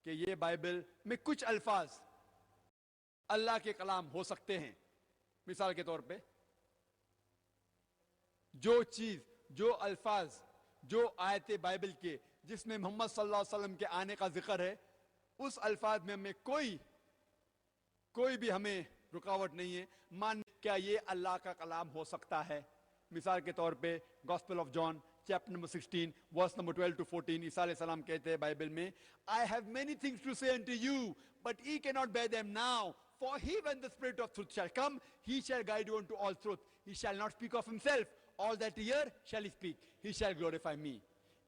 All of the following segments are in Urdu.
کہ یہ بائبل میں کچھ الفاظ اللہ کے کلام ہو سکتے ہیں. مثال کے طور پہ جو چیز، جو الفاظ، جو آیت بائبل کے جس میں محمد صلی اللہ علیہ وسلم کے آنے کا ذکر ہے، اس الفاظ میں ہمیں کوئی بھی ہمیں رکاوٹ نہیں ہے مان کیا یہ اللہ کا کلام ہو سکتا ہے. مثال کے طور پہ gospel of John chapter number 16 verse number 12 to 14 عیسیٰ علیہ السلام کہتے ہیں بائبل میں I have many things to say unto you but ye cannot bear them now for he when the spirit of truth shall come he shall guide you unto all truth he shall not speak of himself all that he hear shall he speak he shall glorify me.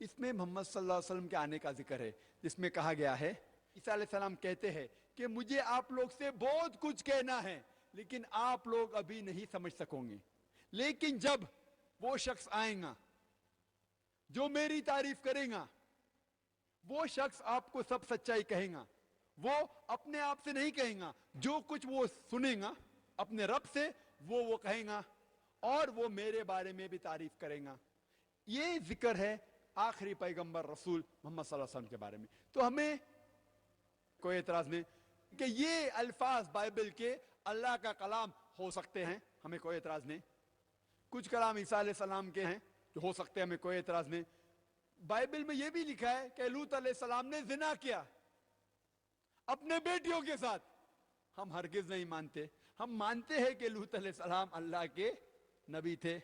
اس میں محمد صلی اللہ علیہ وسلم کے آنے کا ذکر ہے جس میں کہا گیا ہے عیسیٰ علیہ السلام کہتے ہیں کہ مجھے آپ لوگ سے بہت کچھ کہنا ہے لیکن آپ لوگ ابھی نہیں سمجھ سکو گے، لیکن جب وہ شخص آئے گا جو میری تعریف کرے گا، وہ شخص آپ کو سب سچائی کہے گا. وہ اپنے آپ سے نہیں کہے گا، جو کچھ وہ سنے گا اپنے رب سے وہ کہے گا اور وہ میرے بارے میں بھی تعریف کرے گا. یہ ذکر ہے آخری پیغمبر رسول محمد صلی اللہ علیہ وسلم کے بارے میں. تو ہمیں کوئی اعتراض نہیں کہ یہ الفاظ بائبل کے اللہ کا کلام ہو سکتے ہیں، ہمیں کوئی اعتراض نہیں. کچھ کلام عیسیٰ علیہ السلام کے ہیں جو ہو سکتے ہیں، ہمیں کوئی اعتراض نہیں. بائبل میں یہ بھی لکھا ہے کہ لوط علیہ السلام نے زنا کیا اپنے بیٹیوں کے ساتھ. ہم ہرگز نہیں مانتے. ہم مانتے ہیں کہ لوط علیہ السلام اللہ کے نبی تھے،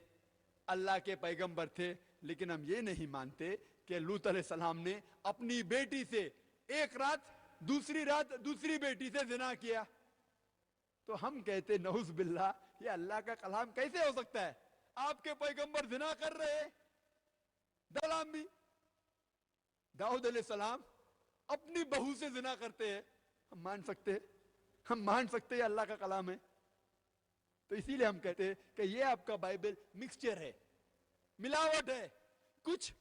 اللہ کے پیغمبر تھے، لیکن ہم یہ نہیں مانتے کہ لوط علیہ السلام نے اپنی بیٹی سے ایک رات دوسری بیٹی سے زنا کیا. تو ہم کہتے نعوذ باللہ یہ اللہ کا کلام کیسے ہو سکتا ہے؟ آپ کے پیغمبر زنا کر رہے ہیں. دلام بھی داؤد علیہ السلام اپنی بہو سے زنا کرتے ہیں. ہم مان سکتے ہیں اللہ کا کلام ہے. تو اسی لیے ہم کہتے ہیں کہ یہ آپ کا بائبل مکسچر ہے، ملاوٹ ہے. کچھ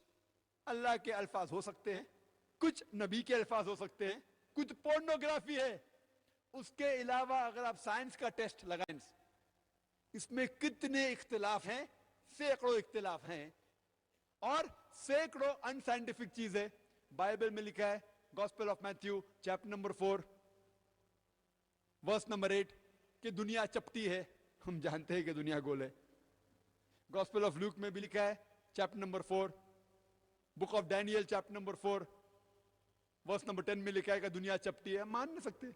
اللہ کے الفاظ ہو سکتے ہیں، کچھ نبی کے الفاظ ہو سکتے ہیں، کچھ پورنوگرافی ہے. اس کے علاوہ اگر آپ سائنس کا ٹیسٹ لگائیں اس میں کتنے اختلاف ہیں، سینکڑوں اختلاف ہیں اور سینکڑوں ان سائنٹیفک چیزیں. بائبل میں لکھا ہے gospel of Matthew chapter number 4 verse number 8 کہ دنیا چپٹی ہے. ہم جانتے ہیں کہ دنیا گول ہے. گاسپل آف لوک میں بھی لکھا ہے chapter number 4. Book of Daniel chapter number 4 verse number 10 میں لکھا ہے کہ دنیا چپٹی ہے. مان نہیں سکتے.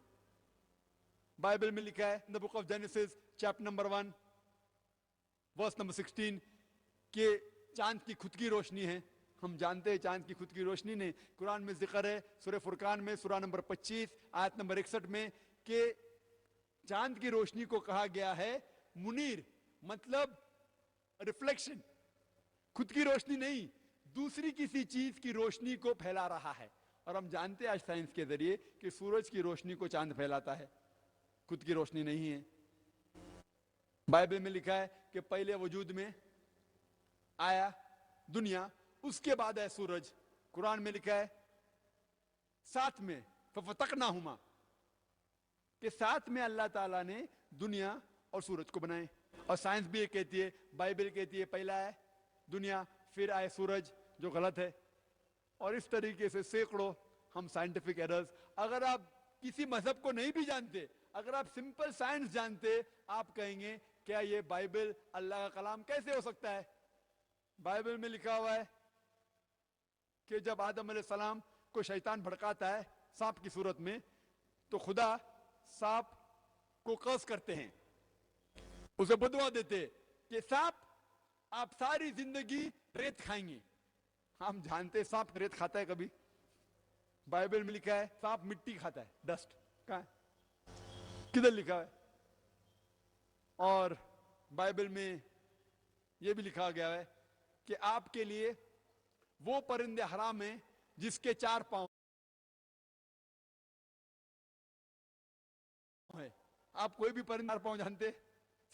بائبل میں لکھا ہے the book of Genesis chapter number 1 verse number 16 کہ چاند کی خود کی روشنی ہے. ہم جانتے ہیں چاند کی خود کی روشنی نہیں. قرآن میں ذکر ہے سورہ فرقان میں سورہ نمبر 25 آیت نمبر 61 میں کہ چاند کی روشنی کو کہا گیا ہے منیر، مطلب ریفلیکشن، خود کی روشنی نہیں، دوسری کسی چیز کی روشنی کو پھیلا رہا ہے. اور ہم جانتے ہیں آج سائنس کے ذریعے کہ سورج کی روشنی کو چاند پھیلاتا ہے، خود کی روشنی نہیں ہے. بائبل میں لکھا ہے کہ پہلے وجود میں آیا دنیا، اس کے بعد ہے سورج. قرآن میں لکھا ہے ساتھ میں ففتقناہما کہ ساتھ میں اللہ تعالیٰ نے دنیا اور سورج کو بنائے. اور سائنس بھی یہ کہتی ہے، بائبل کہتی ہے پہلا ہے دنیا پھر آئے سورج، جو غلط ہے. اور اس طریقے سے سینکڑوں ہم سائنٹیفک ایررز. اگر آپ کسی مذہب کو نہیں بھی جانتے، اگر آپ سمپل سائنس جانتے، آپ کہیں گے کیا یہ بائبل اللہ کا کلام کیسے ہو سکتا ہے؟ بائبل میں لکھا ہوا ہے کہ جب آدم علیہ السلام کو شیطان بھڑکاتا ہے سانپ کی صورت میں، تو خدا سانپ کو قرض کرتے ہیں، اسے بدوا دیتے کہ سانپ آپ ساری زندگی ریت کھائیں گے. ہم جانتے سانپ ریت کھاتا ہے کبھی؟ بائبل میں لکھا ہے سانپ مٹی کھاتا ہے، ڈسٹ. کہاں ہے؟ کدھر لکھا ہے؟ اور بائبل میں یہ بھی لکھا گیا ہے کہ آپ کے لیے وہ پرندے حرام ہیں جس کے 4 پاؤں ہیں. آپ کوئی بھی پرندے 4 پاؤں جانتے؟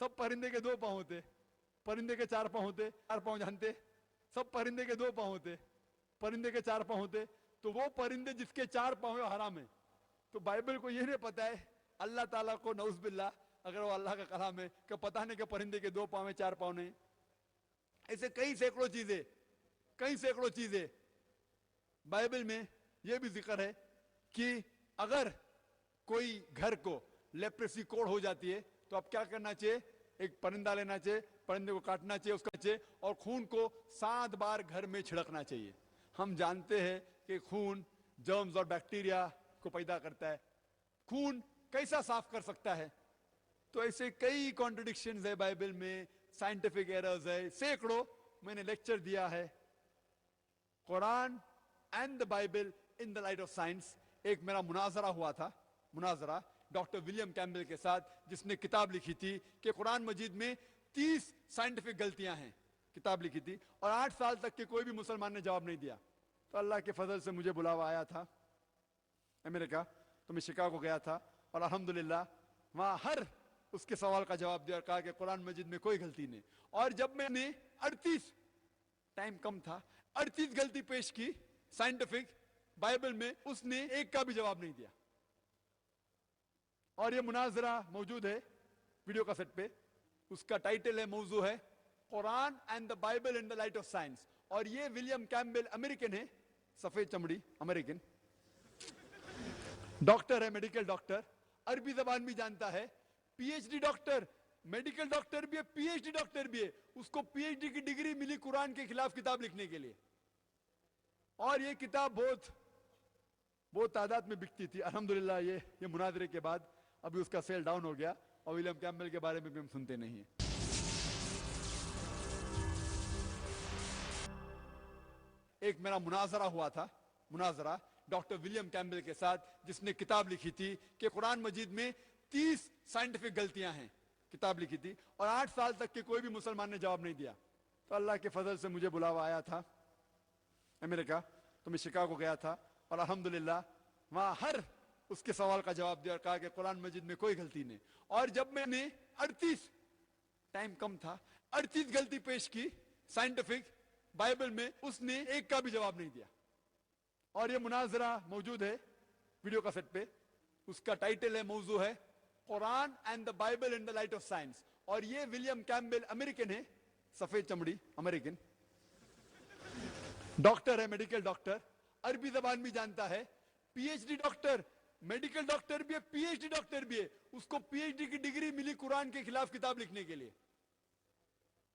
سب پرندے کے 2 پاؤں ہوتے. پرندے کے 4 پاؤں ہوتے. 4 پاؤں جانتے؟ سب پرندے کے 2 پاؤں ہوتے. پرندے کے 4 پاؤں ہوتے. تو وہ پرندے جس کے 4 پاؤں ہیں حرام ہیں. تو بائبل کو یہ نہیں پتا ہے، اللہ تعالیٰ کو نعوذ باللہ اگر وہ اللہ کا کلام ہے کہ پتہ نہیں کہ پرندے کے 2 پاؤں ہیں 4 پاؤں نہیں. ایسے کئی سینکڑوں چیزیں بائبل میں یہ بھی ذکر ہے کہ اگر کوئی گھر کو لیپریسی کوڑ ہو جاتی ہے تو اب کیا کرنا چاہیے؟ ایک پرندہ لینا چاہیے، پرندے کو کاٹنا چاہیے، اس کا چاہیے اور خون کو 7 بار گھر میں چھڑکنا چاہیے۔ ہم جانتے ہیں کہ خون جرمز اور بیکٹیریا کو پیدا کرتا ہے، خون کیسا صاف کر سکتا ہے؟ تو ایسے کئی کانٹرڈکشنز ہے بائبل میں، سائنٹیفک ایررز ہے، سینکڑوں میں نے لیکچر دیا ہے۔ Quran and the Bible in the light of science, ایک میرا مناظرہ ہوا تھا، مناظرہ ڈاکٹر ولیم کیمبل کے ساتھ، جس نے کتاب لکھی تھی کہ قرآن مجید میں 30 سائنٹیفک غلطیاں ہیں، کتاب لکھی تھی، اور 8 سال تک کے کوئی بھی مسلمان نے جواب نہیں دیا۔ تو اللہ کے فضل سے مجھے بلاوا آیا تھا امریکہ، تو میں شکاگو گیا تھا اور الحمدللہ وہاں ہر اس کے سوال کا جواب دیا اور کہا کہ قرآن مجید میں کوئی غلطی نہیں۔ اور جب میں نے 38، ٹائم کم تھا، 38 غلطی پیش کی سائنٹیفک بائبل میں، اس نے ایک کا بھی جواب نہیں دیا۔ اور یہ مناظرہ موجود ہے ویڈیو کیسٹ پہ، اس کا ٹائٹل ہے، موضوع ہے Quran and the Bible in the light of science. اور یہ ولیم کیمبل امریکن ہے، سفید چمڑی امریکن، ڈاکٹر ہے، میڈیکل ڈاکٹر، عربی زبان بھی جانتا ہے، P H D doctor, medical doctor بھی ہے، پی ایچ ڈی ڈاکٹر بھی ہے۔ اس کو پی ایچ ڈی کی ڈگری ملی قرآن کے خلاف کتاب لکھنے کے لیے، اور یہ کتاب بہت تعداد میں بکتی تھی۔ الحمدللہ یہ مناظرے کے بعد ابھی اس کا سیل ڈاؤن ہو گیا، اور ولیم کیمبل کے بارے میں بھی ہم سنتے نہیں ہیں۔ ایک میرا مناظرہ ہوا تھا، مناظرہ ڈاکٹر ولیم کیمبل کے ساتھ، جس نے کتاب لکھی تھی کہ قرآن مجید میں 30 سائنٹیفک غلطیاں ہیں، کتاب لکھی تھی، اور 8 سال تک کے کوئی بھی مسلمان نے جواب نہیں دیا۔ تو اللہ کے فضل سے مجھے بلاوا آیا تھا امریکہ، تو میں شکاگو گیا تھا اور الحمدللہ وہاں ہر اس کے سوال کا جواب دیا اور کہا کہ قرآن مجید میں کوئی غلطی نہیں۔ اور جب میں نے 38، ٹائم کم تھا، 38 غلطی پیش کی سائنٹیفک بائبل میں، اس نے ایک کا بھی جواب نہیں دیا۔ اور یہ مناظرہ موجود ہے ویڈیو کیسٹ پہ، اس کا ٹائٹل ہے، موضوع ہے Quran and the Bible in the light of science. اور یہ ولیم کیمبل امریکن ہے، سفید چمڑی امریکن، ڈاکٹر ہے، میڈیکل ڈاکٹر، عربی زبان بھی جانتا ہے، P H D doctor, medical doctor بھی ہے، پی ایچ ڈی ڈاکٹر بھی ہے۔ اس کو پی ایچ ڈی کی ڈگری ملی قرآن کے خلاف کتاب لکھنے کے لیے،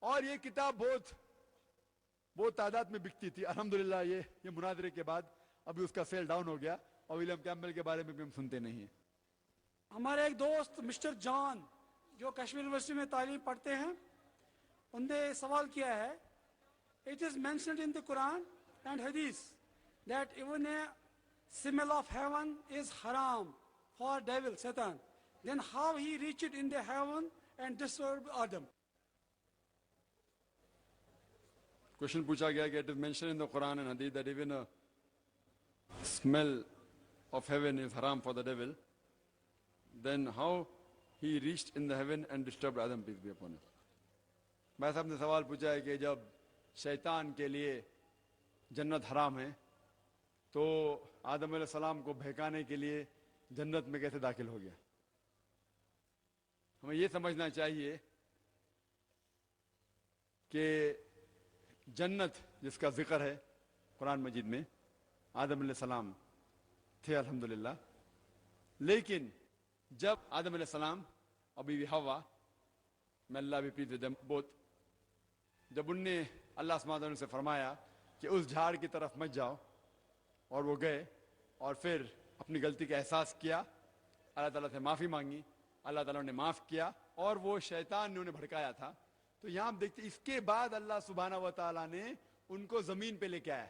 اور یہ کتاب بہت تعداد میں بکتی تھی۔ الحمدللہ یہ مناظرے کے بعد ابھی اس کا سیل ڈاؤن ہو گیا، اور ولیم کیمبل کے بارے میں بھی ہم سنتے نہیں ہیں۔ ہمارے ایک دوست مسٹر جان جو کشمیر یونیورسٹی میں تعلیم پڑھتے ہیں، انہوں نے سوال کیا ہے، it is mentioned in the Quran and Hadith that even a smell of heaven is haram for devil Satan, then how he reached in the heaven and disturbed Adam? Question پوچھا گیا کہ it is mention in the Quran and حدیث that even a smell of heaven is haram for the devil, then how he reached in the heaven and disturbed Adam, peace be upon him. میں صاحب نے سوال پوچھا ہے کہ جب شیطان کے لیے جنت حرام ہے تو آدم علیہ السلام کو بہکانے کے لیے جنت میں کیسے داخل ہو گیا؟ ہمیں یہ سمجھنا چاہیے کہ جنت جس کا ذکر ہے قرآن مجید میں، آدم علیہ السلام تھے الحمدللہ، لیکن جب آدم علیہ السلام اور بیوی حوا، میں اللہ بھی پلیز ود دیم بوتھ، جب ان نے اللہ سبحانہ وتعالیٰ سے فرمایا کہ اس جھاڑ کی طرف مت جاؤ، اور وہ گئے اور پھر اپنی غلطی کا احساس کیا، اللہ تعالیٰ سے معافی مانگی، اللہ تعالیٰ نے معاف کیا، اور وہ شیطان نے انہیں بھڑکایا تھا۔ تو یہاں ہم دیکھتے اس کے بعد اللہ سبحانہ وتعالیٰ نے ان کو زمین پہ لے کے آیا،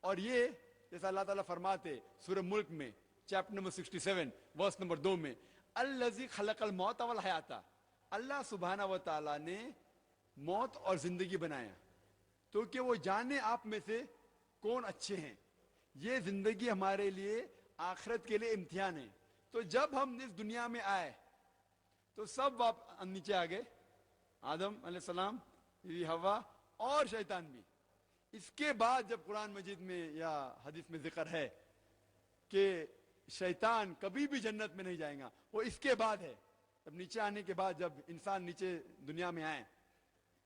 اور یہ جیسا اللہ تعالیٰ فرماتے سورہ ملک میں چیپٹر نمبر 67 ورس نمبر 2 میں، الذی خلق الموت والحیات، اللہ سبحانہ وتعالیٰ نے موت اور زندگی بنایا تو کہ وہ جانے آپ میں سے کون اچھے ہیں۔ یہ زندگی ہمارے لیے آخرت کے لیے امتحان ہے۔ تو جب ہم اس دنیا میں آئے تو سب نیچے آ گئے، آدم علیہ السلام، حوا اور شیطان بھی۔ اس کے بعد جب قرآن مجید میں یا حدیث میں ذکر ہے کہ شیطان کبھی بھی جنت میں نہیں جائے گا، وہ اس کے بعد ہے، جب نیچے آنے کے بعد، جب انسان نیچے دنیا میں آئے،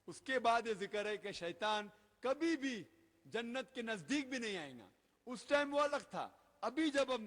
اس کے بعد یہ ذکر ہے کہ شیطان کبھی بھی جنت کے نزدیک بھی نہیں آئے گا۔ اس ٹائم وہ الگ تھا، ابھی جب ہم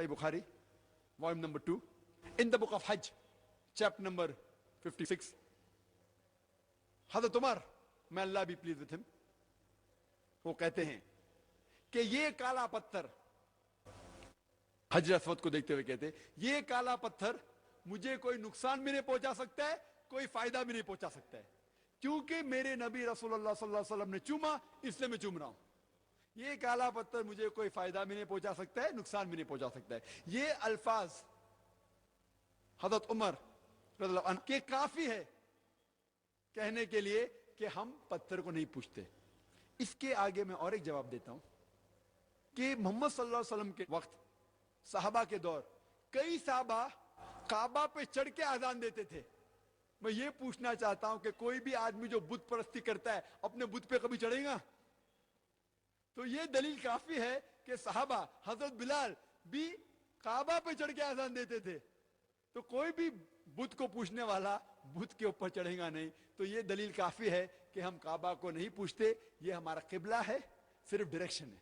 Sahih Bukhari, volume number 2. In the book of Hajj, chapter number 56, Hazrat Umar, may Allah be pleased with him, وہ کہتے ہیں کہ یہ کالا پتھر، حجر اسود کو دیکھتے ہوئے کہتے ہیں یہ کالا پتھر مجھے کوئی نقصان بھی نہیں پہنچا سکتا ہے، کوئی فائدہ بھی نہیں پہنچا سکتا ہے، کیونکہ میرے نبی رسول اللہ صلی اللہ علیہ وسلم نے چوما، اس لیے میں چوم رہا ہوں. یہ کالا پتھر مجھے کوئی فائدہ بھی نہیں پہنچا سکتا ہے، نقصان بھی نہیں پہنچا سکتا ہے. یہ الفاظ حضرت عمر رضی اللہ عنہ کے کافی ہے کہنے کے لیے کہ ہم پتھر کو نہیں پوچھتے. اس کے آگے میں اور ایک جواب دیتا ہوں کہ محمد صلی اللہ علیہ وسلم کے وقت، صحابہ کے دور، کئی صحابہ کعبہ پہ چڑھ کے اذان دیتے تھے. میں یہ پوچھنا چاہتا ہوں کہ کوئی بھی آدمی جو بت پرستی کرتا ہے اپنے بت پہ کبھی چڑھے گا؟ تو یہ دلیل کافی ہے کہ صحابہ، حضرت بلال بھی کعبہ پہ چڑھ کے اذان دیتے تھے. تو کوئی بھی بت کو پوچھنے والا بت کے اوپر چڑھے گا نہیں. تو یہ دلیل کافی ہے کہ ہم کعبہ کو نہیں پوچھتے، یہ ہمارا قبلہ ہے، صرف ڈائریکشن ہے.